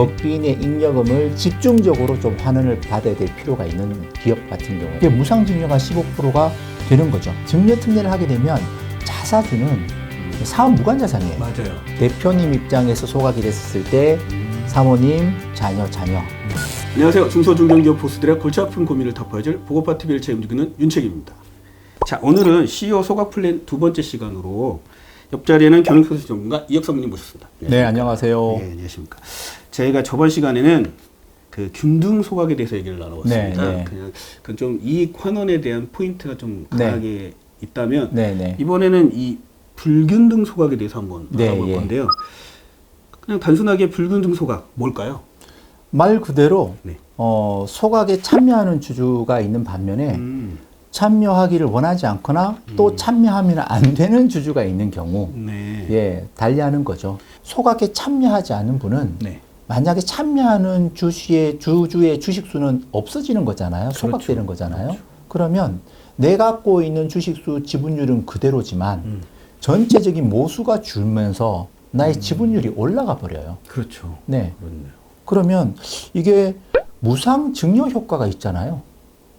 법인의 잉여금을 집중적으로 좀 환원을 받아야 될 필요가 있는 기업 같은 경우에 이게 무상증여가 15%가 되는 거죠. 증여 특례를 하게 되면 자사주는 사업 무관자산이에요. 맞아요. 대표님 입장에서 소각이 됐을 때 사모님, 자녀. 안녕하세요. 중소중견기업 보스들의 골치 아픈 고민을 덮어줄 보고파TV를 책임지는 윤책입니다. 자, 오늘은 CEO 소각 플랜 두 번째 시간으로 옆자리에는 경영서술 전문가 이혁성님 모셨습니다. 네, 안녕하세요. 네, 안녕하십니까. 저희가 저번 시간에는 그 균등 소각에 대해서 얘기를 나눠봤습니다. 네. 그냥 좀 이익 환원에 대한 포인트가 좀 강하게 있다면 이번에는 이 불균등 소각에 대해서 한번 알아볼 건데요. 그냥 단순하게 불균등 소각 뭘까요? 말 그대로 소각에 참여하는 주주가 있는 반면에 참여하기를 원하지 않거나 또 참여하면 안 되는 주주가 있는 경우 달리하는 거죠. 소각에 참여하지 않은 분은 만약에 참여하는 주주의 주식수는 없어지는 거잖아요. 소각되는 거잖아요. 그렇죠. 그러면 내가 갖고 있는 주식수 지분율은 그대로지만 전체적인 모수가 줄면서 나의 지분율이 올라가 버려요. 그렇죠. 네. 그렇네요. 그러면 이게 무상 증여 효과가 있잖아요.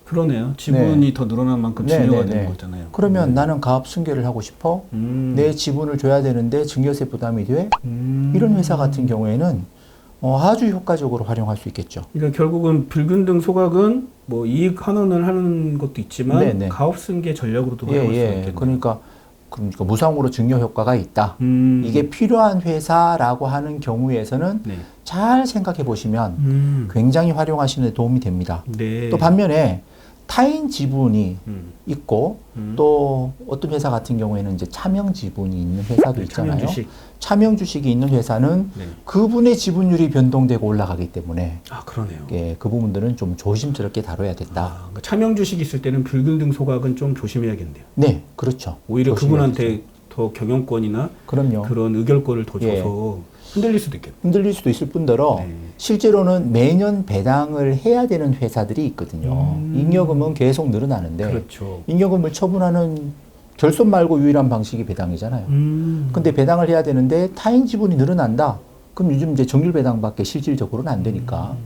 그러네요. 지분이 더 늘어난 만큼 증여가 되는 거잖아요. 그러면 나는 가업 승계를 하고 싶어. 내 지분을 줘야 되는데 증여세 부담이 돼. 이런 회사 같은 경우에는 아주 효과적으로 활용할 수 있겠죠. 그러니까 결국은 불균등 소각은 뭐 이익 환원을 하는 것도 있지만 가업 승계 전략으로도 활용할 수 있겠네요. 그러니까 무상으로 증여 효과가 있다. 이게 필요한 회사라고 하는 경우에서는 잘 생각해 보시면 굉장히 활용하시는 데 도움이 됩니다. 또 반면에 타인 지분이 있고 또 어떤 회사 같은 경우에는 이제 차명 지분이 있는 회사도 있잖아요. 차명 주식이 있는 회사는 그분의 지분율이 변동되고 올라가기 때문에 그러네요. 그 부분들은 좀 조심스럽게 다뤄야 된다. 그러니까 차명 주식이 있을 때는 불균등 소각은 좀 조심해야겠네요. 네, 그렇죠. 오히려 그분한테 더 경영권이나 그럼요. 그런 의결권을 더 줘서 흔들릴 수도 있겠네요. 흔들릴 수도 있을 뿐더러 실제로는 매년 배당을 해야 되는 회사들이 있거든요. 잉여금은 계속 늘어나는데 잉여금을 처분하는 결손 말고 유일한 방식이 배당이잖아요. 근데 배당을 해야 되는데 타인 지분이 늘어난다. 그럼 요즘 이제 정률 배당밖에 실질적으로는 안 되니까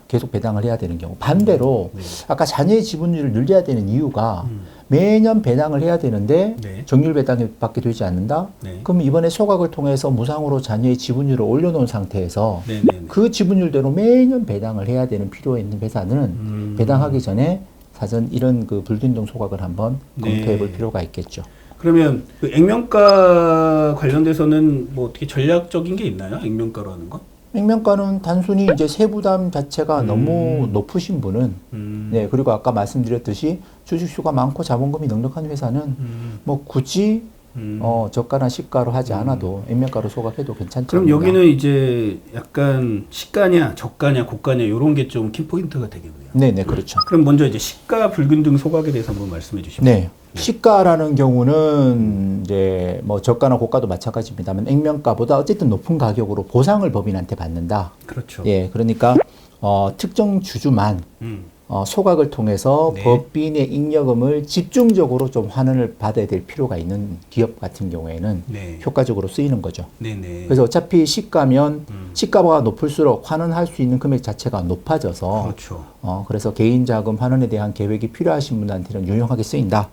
계속 배당을 해야 되는 경우. 반대로 아까 자녀의 지분율을 늘려야 되는 이유가 매년 배당을 해야 되는데 정률 배당밖에 되지 않는다. 그럼 이번에 소각을 통해서 무상으로 자녀의 지분율을 올려놓은 상태에서 그 지분율대로 매년 배당을 해야 되는 필요가 있는 회사는 배당하기 전에 사전 이런 그 불균등 소각을 한번 검토해 볼 필요가 있겠죠. 그러면 그 액면가 관련돼서는 뭐 어떻게 전략적인 게 있나요? 액면가라는 건? 액면가는 단순히 이제 세부담 자체가 너무 높으신 분은 그리고 아까 말씀드렸듯이 주식수가 많고 자본금이 넉넉한 회사는 뭐 굳이 저가나 시가로 하지 않아도 액면가로 소각해도 괜찮죠. 그럼 여기는 이제 약간 시가냐, 저가냐, 고가냐 이런 게 좀 키포인트가 되겠네요. 네, 그렇죠. 그럼 먼저 이제 시가 불균등 소각에 대해서 한번 말씀해 주시면. 시가라는 경우는 이제 뭐 저가나 고가도 마찬가지입니다만 액면가보다 어쨌든 높은 가격으로 보상을 법인한테 받는다. 그렇죠. 그러니까 특정 주주만 소각을 통해서 법인의 잉여금을 집중적으로 좀 환원을 받아야 될 필요가 있는 기업 같은 경우에는 효과적으로 쓰이는 거죠. 그래서 어차피 시가면 시가가 높을수록 환원할 수 있는 금액 자체가 높아져서 그래서 개인 자금 환원에 대한 계획이 필요하신 분한테는 유용하게 쓰인다.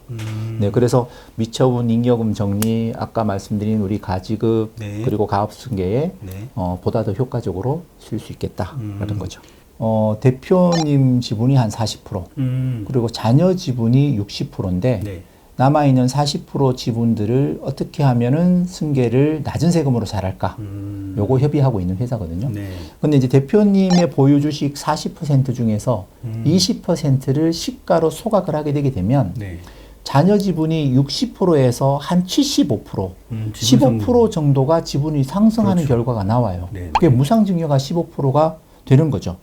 그래서 미처분 잉여금 정리, 아까 말씀드린 우리 가지급 그리고 가업승계에 보다 더 효과적으로 쓸 수 있겠다라는 거죠. 대표님 지분이 한 40%, 그리고 자녀 지분이 60%인데 남아있는 40% 지분들을 어떻게 하면은 승계를 낮은 세금으로 잘할까? 요거 협의하고 있는 회사거든요. 근데 이제 대표님의 보유 주식 40% 중에서 20%를 시가로 소각을 하게 되게 되면 자녀 지분이 60%에서 한 75%, 15% 정도가 지분이 상승하는 결과가 나와요. 그게 무상증여가 15%가 되는 거죠.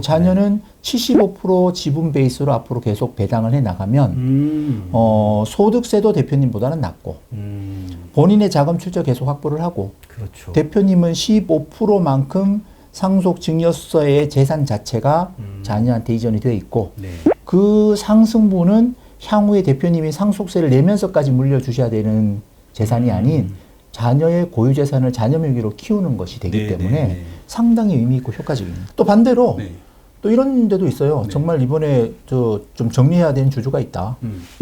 자녀는 75% 지분 베이스로 앞으로 계속 배당을 해 나가면 소득세도 대표님보다는 낮고 본인의 자금 출처 계속 확보를 하고 대표님은 15%만큼 상속 증여서의 재산 자체가 자녀한테 이전이 되어 있고 그 상승분은 향후에 대표님이 상속세를 내면서까지 물려주셔야 되는 재산이 아닌 자녀의 고유재산을 자녀 명의로 키우는 것이 되기 네, 때문에 네, 네. 상당히 의미 있고 효과적입니다. 또 반대로 네. 또 이런 데도 있어요. 네. 정말 이번에 좀 정리해야 되는 주주가 있다.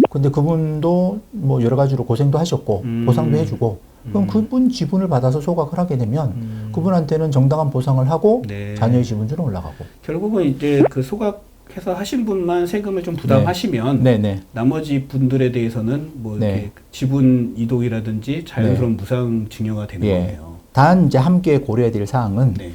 근데 그분도 뭐 여러 가지로 고생도 하셨고 보상도 해주고 그럼 그분 지분을 받아서 소각을 하게 되면 그분한테는 정당한 보상을 하고 네. 자녀의 지분율은 올라가고. 결국은 이제 그 소각해서 하신 분만 세금을 좀 부담하시면 네네. 나머지 분들에 대해서는 뭐 네. 이렇게 지분 이동이라든지 자연스러운 무상 증여가 되는 예. 거네요. 단 이제 함께 고려해야 될 사항은 네.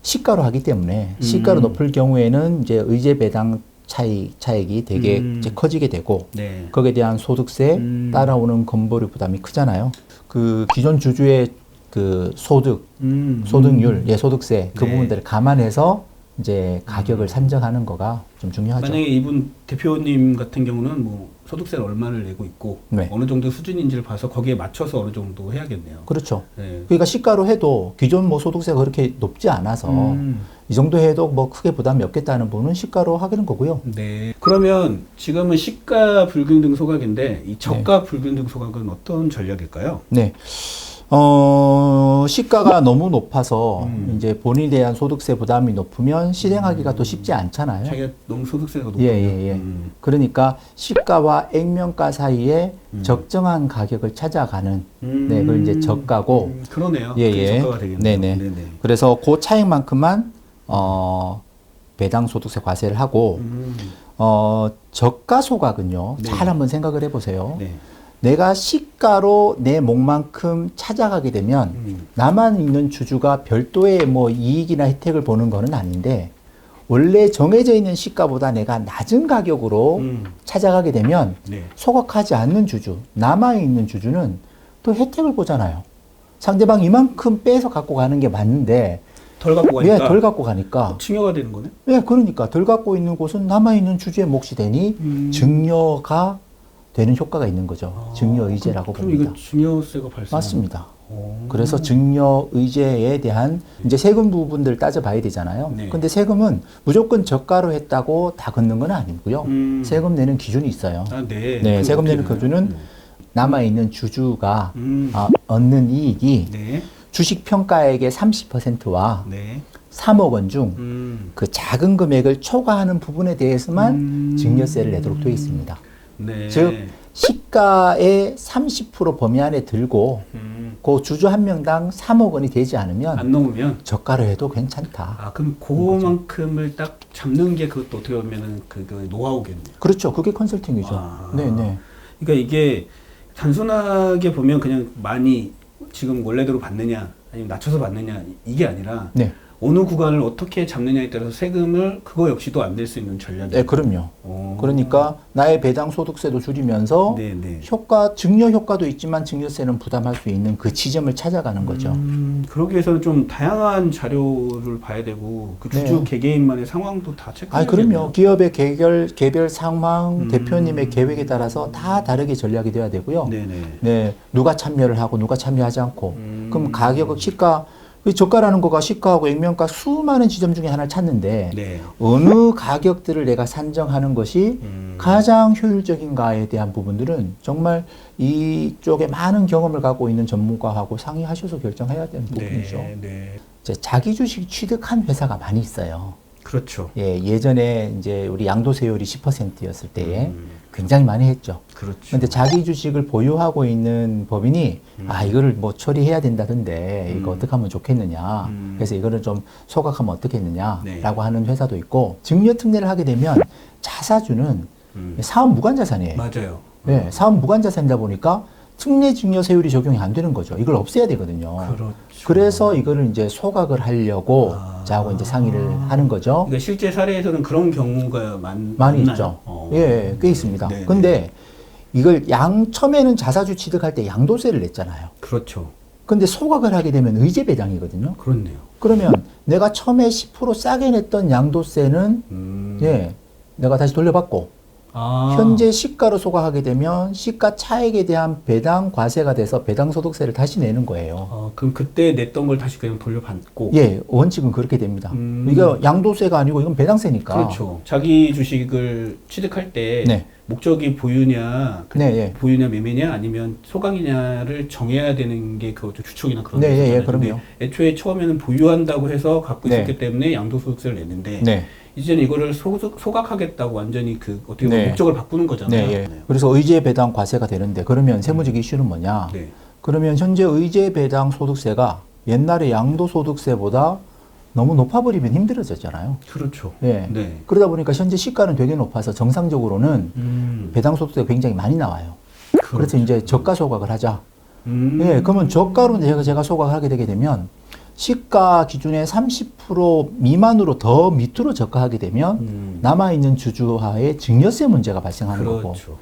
시가로 하기 때문에 시가로 높을 경우에는 이제 의제 배당 차익이 되게 이제 커지게 되고 네. 거기에 대한 소득세 따라오는 건보료 부담이 크잖아요. 그 기존 주주의 그 소득률, 소득세 그 네. 부분들을 감안해서 이제 가격을 산정하는 거가 좀 중요하죠. 만약에 이분 대표님 같은 경우는 뭐 소득세를 얼마를 내고 있고 네. 어느 정도 수준인지를 봐서 거기에 맞춰서 어느 정도 해야겠네요. 그렇죠. 네. 그러니까 시가로 해도 기존 뭐 소득세가 그렇게 높지 않아서 이 정도 해도 뭐 크게 부담이 없겠다는 분은 시가로 하기는 거고요. 네. 그러면 지금은 시가 불균등 소각인데 이 저가 불균등 소각은 어떤 전략일까요? 네. 시가가 너무 높아서 이제 본인에 대한 소득세 부담이 높으면 실행하기가 또 쉽지 않잖아요. 자기가 너무 소득세가 높으면. 예. 그러니까 시가와 액면가 사이에 적정한 가격을 찾아가는 네, 그걸 이제 저가고 그러네요. 예, 그게 예. 저가가 되겠네요. 네네. 그래서 그 차익만큼만 배당 소득세 과세를 하고 저가 소각은요. 네. 잘 한번 생각을 해보세요. 네. 내가 시가로 내 몫만큼 찾아가게 되면 나만 있는 주주가 별도의 뭐 이익이나 혜택을 보는 거는 아닌데 원래 정해져 있는 시가보다 내가 낮은 가격으로 찾아가게 되면 네. 소각하지 않는 주주, 남아있는 주주는 또 혜택을 보잖아요. 상대방 이만큼 빼서 갖고 가는 게 맞는데 덜 갖고 가니까. 왜 덜 갖고 가니까 증여가 되는 거네. 예, 그러니까 덜 갖고 있는 곳은 남아있는 주주의 몫이 되니 증여가 되는 효과가 있는 거죠. 증여의제라고 그럼 봅니다. 이거 증여세가 발생. 맞습니다. 그래서 증여의제에 대한 이제 세금 부분들 따져봐야 되잖아요. 네. 근데 세금은 무조건 저가로 했다고 다 걷는 건 아니고요. 세금 내는 기준이 있어요. 아, 네. 네, 그럼 세금 어떻게 내는 되나요? 기준은 남아있는 주주가 얻는 이익이 네. 주식 평가액의 30%와 네. 3억 원 중 그 작은 금액을 초과하는 부분에 대해서만 증여세를 내도록 되어 있습니다. 네. 즉 시가의 30% 범위 안에 들고 그 주주 한 명당 3억 원이 되지 않으면 안 넘으면 저가로 해도 괜찮다. 아, 그럼 그만큼을 딱 잡는 게 그것도 어떻게 보면은 그 노하우겠네요. 그렇죠. 그게 컨설팅이죠. 아. 네네. 그러니까 이게 단순하게 보면 그냥 많이 지금 원래대로 받느냐 아니면 낮춰서 받느냐 이게 아니라 네. 어느 구간을 어떻게 잡느냐에 따라서 세금을 그거 역시도 안 낼 수 있는 전략이에요. 네, 그럼요. 그러니까 나의 배당 소득세도 줄이면서 네. 증여 효과도 있지만 증여세는 부담할 수 있는 그 지점을 찾아가는 거죠. 그러기 위해서는 좀 다양한 자료를 봐야 되고 그 주주 네. 개개인만의 상황도 다 체크해야 아, 그럼요. 기업의 개별 상황, 대표님의 계획에 따라서 다 다르게 전략이 돼야 되고요. 네네. 네, 누가 참여를 하고 누가 참여하지 않고, 그럼 가격, 시가, 저가라는 거가 시가하고 액면가 수많은 지점 중에 하나를 찾는데 네. 어느 가격들을 내가 산정하는 것이 가장 효율적인가에 대한 부분들은 정말 이쪽에 많은 경험을 갖고 있는 전문가하고 상의하셔서 결정해야 되는 부분이죠. 네. 이제 자기 주식 취득한 회사가 많이 있어요. 그렇죠. 예, 예전에 이제 우리 양도세율이 10%였을 때에 굉장히 많이 했죠. 그렇죠. 근데 자기 주식을 보유하고 있는 법인이 이거를 뭐 처리해야 된다던데 이거 어떻게 하면 좋겠느냐. 그래서 이거를 좀 소각하면 어떻겠느냐라고 네. 하는 회사도 있고 증여 특례를 하게 되면 자사주는 사업 무관 자산이에요. 맞아요. 네, 사업 무관 자산이다 보니까 특례 증여세율이 적용이 안 되는 거죠. 이걸 없애야 되거든요. 그렇죠. 그래서 이거를 이제 소각을 하려고 자하고 이제 상의를 하는 거죠. 그러니까 실제 사례에서는 그런 경우가 많이 많나요? 있죠. 예, 꽤 있습니다. 네네. 근데 이걸 처음에는 자사주 취득할 때 양도세를 냈잖아요. 그렇죠. 근데 소각을 하게 되면 의제 배당이거든요. 그렇네요. 그러면 내가 처음에 10% 싸게 냈던 양도세는 예, 내가 다시 돌려받고 현재 시가로 소각하게 되면 시가 차익에 대한 배당 과세가 돼서 배당 소득세를 다시 내는 거예요. 그럼 그때 냈던 걸 다시 그냥 돌려받고. 예, 원칙은 그렇게 됩니다. 이거 양도세가 아니고 이건 배당세니까. 그렇죠. 자기 주식을 취득할 때 네. 목적이 보유냐, 네, 예. 보유냐 매매냐 아니면 소각이냐를 정해야 되는 게 그것도 주촉이나 그런 네, 게 예, 있잖아요. 그럼요. 애초에 처음에는 보유한다고 해서 갖고 네. 있었기 때문에 양도소득세를 냈는데 네. 이제는 이거를 소각하겠다고 완전히 그 어떻게 보면 네. 목적을 바꾸는 거잖아요. 네, 예. 그래서 의제 배당 과세가 되는데 그러면 세무적 이슈는 뭐냐? 네. 그러면 현재 의제 배당 소득세가 옛날에 양도소득세보다 너무 높아버리면 힘들어졌잖아요. 그렇죠. 예. 네. 그러다 보니까 현재 시가는 되게 높아서 정상적으로는 배당 소득세가 굉장히 많이 나와요. 그래서 이제 저가 소각을 하자. 예, 그러면 저가로 제가 소각을 하게 되게 되면 시가 기준의 30% 미만으로 더 밑으로 저가하게 되면 남아있는 주주하에 증여세 문제가 발생하는 거고 그렇죠.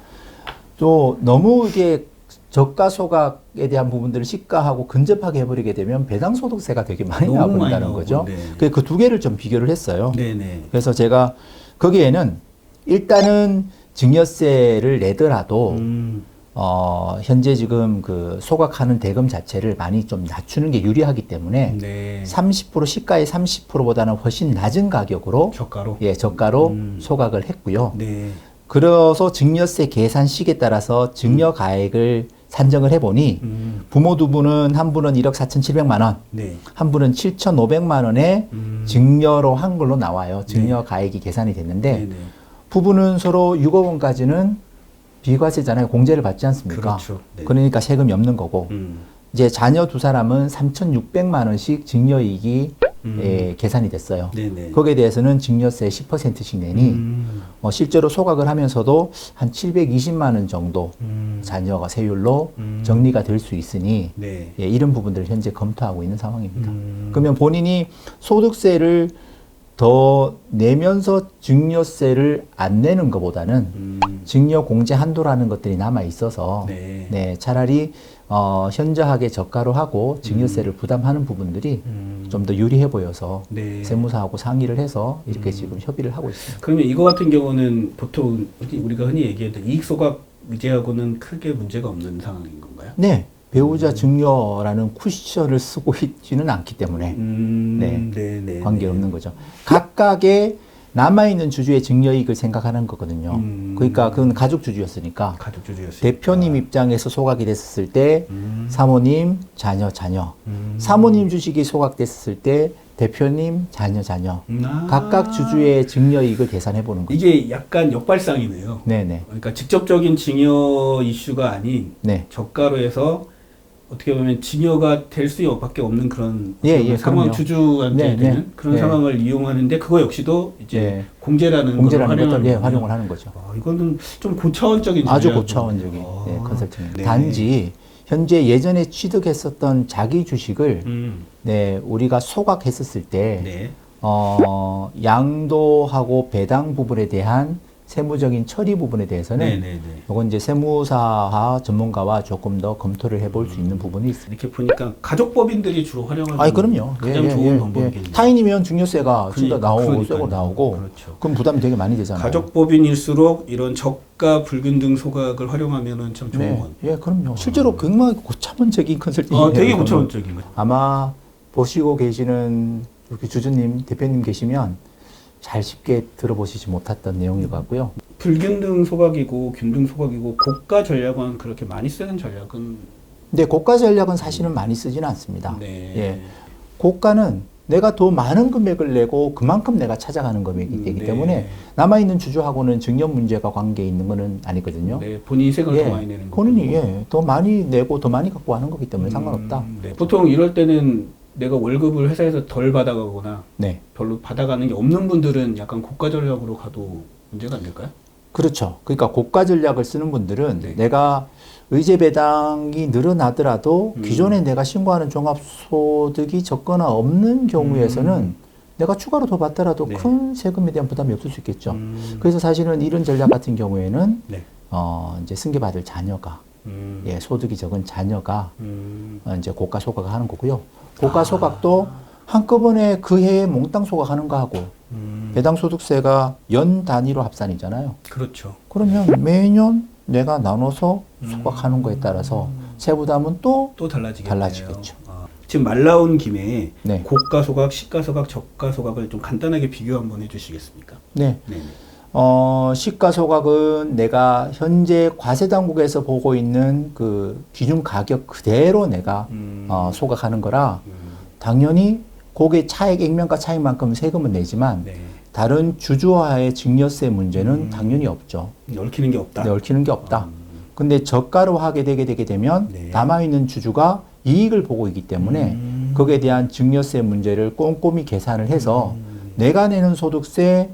또 너무 이게 저가 소각에 대한 부분들을 시가하고 근접하게 해버리게 되면 배당 소득세가 되게 많이 너무 많이 나온다는 나오고, 거죠. 네. 그 두 개를 좀 비교를 했어요. 네네. 그래서 제가 거기에는 일단은 증여세를 내더라도 현재 지금 그 소각하는 대금 자체를 많이 좀 낮추는 게 유리하기 때문에 네. 30% 시가의 30%보다는 훨씬 낮은 가격으로 저가로. 예, 저가로 소각을 했고요. 네. 그래서 증여세 계산식에 따라서 증여 가액을 산정을 해보니 부모 두 분은 한 분은 1억 4,700만 원, 네. 한 분은 7,500만 원의 증여로 한 걸로 나와요. 증여 가액이 계산이 됐는데 네네. 부부는 서로 6억 원까지는 비과세잖아요. 공제를 받지 않습니까? 그렇죠. 네. 그러니까 세금이 없는 거고 이제 자녀 두 사람은 3,600만 원씩 증여이익이 계산이 됐어요. 네네. 거기에 대해서는 증여세 10%씩 내니 실제로 소각을 하면서도 한 720만 원 정도 자녀가 세율로 정리가 될 수 있으니 네. 예, 이런 부분들을 현재 검토하고 있는 상황입니다. 그러면 본인이 소득세를 더 내면서 증여세를 안 내는 것보다는 증여 공제 한도라는 것들이 남아 있어서 네. 네, 차라리 현저하게 저가로 하고 증여세를 부담하는 부분들이 좀 더 유리해 보여서 네. 세무사하고 상의를 해서 이렇게 지금 협의를 하고 있습니다. 그러면 이거 같은 경우는 보통 우리가 흔히 얘기했던 이익 소각 의제하고는 크게 문제가 없는 상황인 건가요? 네, 배우자 증여라는 쿠션을 쓰고 있지는 않기 때문에 네, 네, 관계없는 거죠. 각각의 남아있는 주주의 증여이익을 생각하는 거거든요. 그러니까 그건 가족 주주였으니까 가족 주주였어요. 대표님 입장에서 소각이 됐을 때 사모님, 자녀. 사모님 주식이 소각됐을 때 대표님, 자녀. 각각 주주의 증여이익을 계산해 보는 거죠. 이게 약간 역발상이네요. 네네. 그러니까 직접적인 증여 이슈가 아닌 네. 저가로 해서 어떻게 보면 증여가 될 수밖에 없는 그런 예, 상황, 그럼요. 주주한테 네, 되는 네, 그런 네. 상황을 이용하는데 그거 역시도 이제 네. 공제라는 공제라는 걸 것들 활용하는 활용을 하는 거죠. 이거는 좀 고차원적인 아주 전략이네요. 고차원적인 컨설팅입니다. 네. 단지 현재 예전에 취득했었던 자기 주식을 네, 우리가 소각했었을 때 네. 양도하고 배당 부분에 대한 세무적인 처리 부분에 대해서는 네네네. 이건 이제 세무사와 전문가와 조금 더 검토를 해볼 수 있는 부분이 있습니다. 이렇게 보니까 가족법인들이 주로 활용하는 아니 그럼요. 가장 좋은 방법이겠네요. 타인이면 증여세가 진짜 나오고 그러니까요. 쇠고 나오고 그렇죠. 그럼 부담이 되게 많이 되잖아요. 가족법인일수록 이런 저가 불균등 소각을 활용하면은 참 좋은 건. 예, 그럼요. 실제로 굉장히 고차원적인 컨설팅이에요. 되게 고차원적인 거. 아마 보시고 계시는 이렇게 주주님, 대표님 계시면 잘 쉽게 들어보시지 못했던 내용일 것 같고요. 불균등 소각이고 균등 소각이고 고가 전략은 그렇게 많이 쓰는 전략은 근데 고가 전략은 사실은 많이 쓰지는 않습니다. 네. 예. 고가는 내가 더 많은 금액을 내고 그만큼 내가 찾아가는 금액이기 네. 때문에 남아있는 주주하고는 증여 문제가 관계 있는 거는 아니거든요. 네, 본인이 세금을 예. 더 많이 내는 본인이 거고. 예, 더 많이 내고 더 많이 갖고 하는 거기 때문에 상관없다. 네. 보통 이럴 때는 내가 월급을 회사에서 덜 받아가거나 네. 별로 받아가는 게 없는 분들은 약간 고가 전략으로 가도 문제가 안 될까요? 그렇죠. 그러니까 고가 전략을 쓰는 분들은 네. 내가 의제 배당이 늘어나더라도 기존에 내가 신고하는 종합소득이 적거나 없는 경우에서는 내가 추가로 더 받더라도 네. 큰 세금에 대한 부담이 없을 수 있겠죠. 그래서 사실은 이런 전략 같은 경우에는 네. 이제 승계받을 자녀가 예, 소득이 적은 자녀가 이제 고가 소각을 하는 거고요. 고가 소각도 한꺼번에 그 해에 몽땅 소각하는 거하고 배당 소득세가 연 단위로 합산이잖아요. 그렇죠. 그러면 매년 내가 나눠서 소각하는 거에 따라서 세부담은 또 달라지겠네요. 달라지겠죠. 지금 말 나온 김에 네. 고가 소각, 시가 소각, 저가 소각을 좀 간단하게 비교 한번 해주시겠습니까? 네. 네. 시가소각은 내가 현재 과세당국에서 보고 있는 그 기준 가격 그대로 내가 소각하는 거라 당연히 거기에 차액, 액면가 차익만큼 세금은 내지만 네. 다른 주주와의 증여세 문제는 당연히 없죠. 얽히는 게 없다. 네, 얽히는 게 없다. 근데 저가로 하게 되게 되면 네. 남아있는 주주가 이익을 보고 있기 때문에 거기에 대한 증여세 문제를 꼼꼼히 계산을 해서 내가 내는 소득세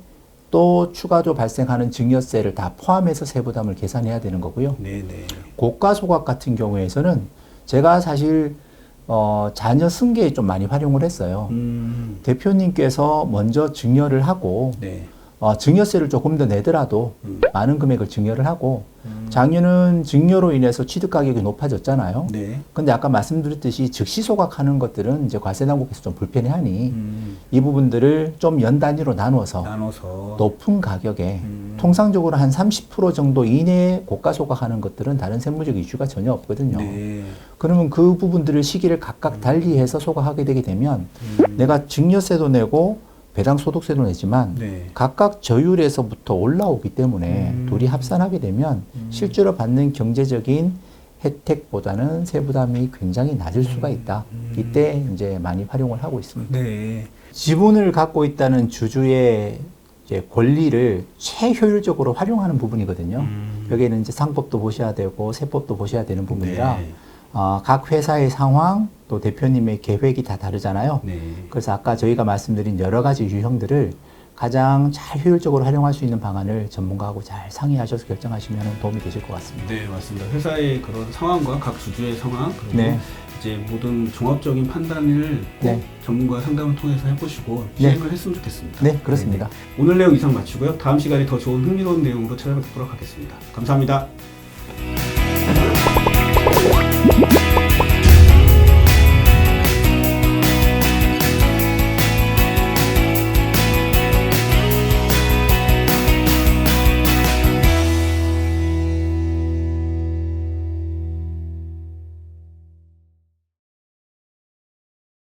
또 추가로 발생하는 증여세를 다 포함해서 세부담을 계산해야 되는 거고요. 네네. 고가소각 같은 경우에서는 제가 사실 자녀 승계에 좀 많이 활용을 했어요. 대표님께서 먼저 증여를 하고 네. 증여세를 조금 더 내더라도 많은 금액을 증여를 하고 작년은 증여로 인해서 취득 가격이 높아졌잖아요. 네. 근데 아까 말씀드렸듯이 즉시 소각하는 것들은 이제 과세당국에서 좀 불편해하니 이 부분들을 좀 연 단위로 나눠서 높은 가격에 통상적으로 한 30% 정도 이내에 고가 소각하는 것들은 다른 세무적 이슈가 전혀 없거든요. 네. 그러면 그 부분들을 시기를 각각 달리해서 소각하게 되게 되면 내가 증여세도 내고 배당 소득세도 내지만 네. 각각 저율에서부터 올라오기 때문에 둘이 합산하게 되면 실제로 받는 경제적인 혜택보다는 세부담이 굉장히 낮을 수가 있다. 이때 이제 많이 활용을 하고 있습니다. 네. 지분을 갖고 있다는 주주의 이제 권리를 최효율적으로 활용하는 부분이거든요. 여기에는 이제 상법도 보셔야 되고 세법도 보셔야 되는 부분이라 네. 각 회사의 상황 또 대표님의 계획이 다 다르잖아요. 네. 그래서 아까 저희가 말씀드린 여러 가지 유형들을 가장 잘 효율적으로 활용할 수 있는 방안을 전문가하고 잘 상의하셔서 결정하시면 도움이 되실 것 같습니다. 네, 맞습니다. 회사의 그런 상황과 각 주주의 상황 그리고 네. 이제 모든 종합적인 판단을 꼭 네. 전문가 상담을 통해서 해보시고 시행을 했으면 좋겠습니다. 네, 그렇습니다. 오늘 내용 이상 마치고요. 다음 시간에 더 좋은 흥미로운 내용으로 찾아뵙도록 하겠습니다. 감사합니다.